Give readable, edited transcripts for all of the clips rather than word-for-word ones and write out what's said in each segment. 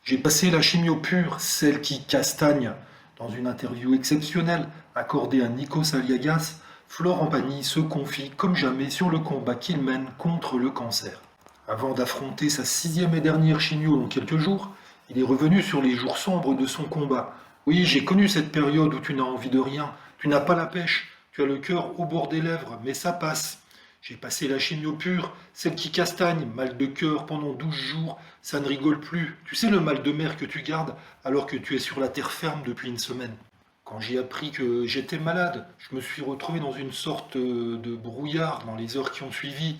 J'ai passé la chimio pure, celle qui castagne. Dans une interview exceptionnelle accordée à Nikos Aliagas, Florent Pagny se confie comme jamais sur le combat qu'il mène contre le cancer. Avant d'affronter sa sixième et dernière chimio dans quelques jours, il est revenu sur les jours sombres de son combat. Oui, j'ai connu cette période où tu n'as envie de rien, tu n'as pas la pêche, tu as le cœur au bord des lèvres, mais ça passe. J'ai passé la chimio pure, celle qui castagne, mal de cœur pendant 12 jours, ça ne rigole plus. Tu sais le mal de mer que tu gardes alors que tu es sur la terre ferme depuis une semaine. Quand j'ai appris que j'étais malade, je me suis retrouvé dans une sorte de brouillard dans les heures qui ont suivi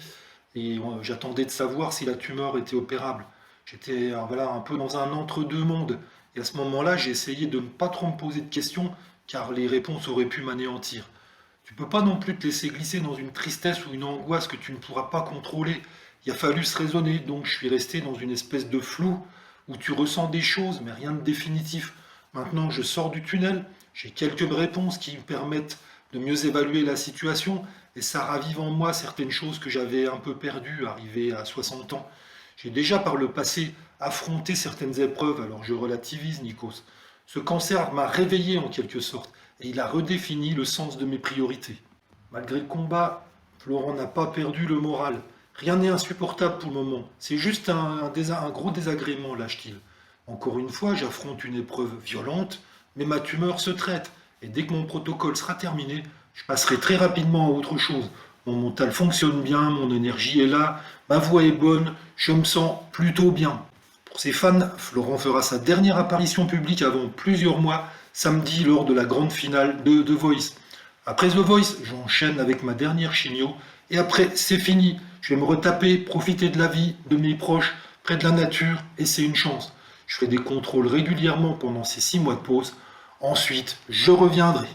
et j'attendais de savoir si la tumeur était opérable. J'étais voilà, un peu dans un entre-deux mondes et à ce moment-là, j'ai essayé de ne pas trop me poser de questions car les réponses auraient pu m'anéantir. Tu peux pas non plus te laisser glisser dans une tristesse ou une angoisse que tu ne pourras pas contrôler. Il a fallu se raisonner, donc je suis resté dans une espèce de flou où tu ressens des choses, mais rien de définitif. Maintenant, je sors du tunnel, j'ai quelques réponses qui me permettent de mieux évaluer la situation et ça ravive en moi certaines choses que j'avais un peu perdues, arrivé à 60 ans. J'ai déjà par le passé affronté certaines épreuves, alors je relativise, Nikos. Ce cancer m'a réveillé en quelque sorte et il a redéfini le sens de mes priorités. Malgré le combat, Florent n'a pas perdu le moral. Rien n'est insupportable pour le moment. C'est juste un gros désagrément, lâche-t-il. Encore une fois, j'affronte une épreuve violente, mais ma tumeur se traite. Et dès que mon protocole sera terminé, je passerai très rapidement à autre chose. Mon mental fonctionne bien, mon énergie est là, ma voix est bonne, je me sens plutôt bien. Pour ses fans, Florent fera sa dernière apparition publique avant plusieurs mois, samedi lors de la grande finale de The Voice. Après The Voice, j'enchaîne avec ma dernière chimio, et après, c'est fini. Je vais me retaper, profiter de la vie, de mes proches, près de la nature, et c'est une chance. Je fais des contrôles régulièrement pendant ces 6 mois de pause. Ensuite, je reviendrai.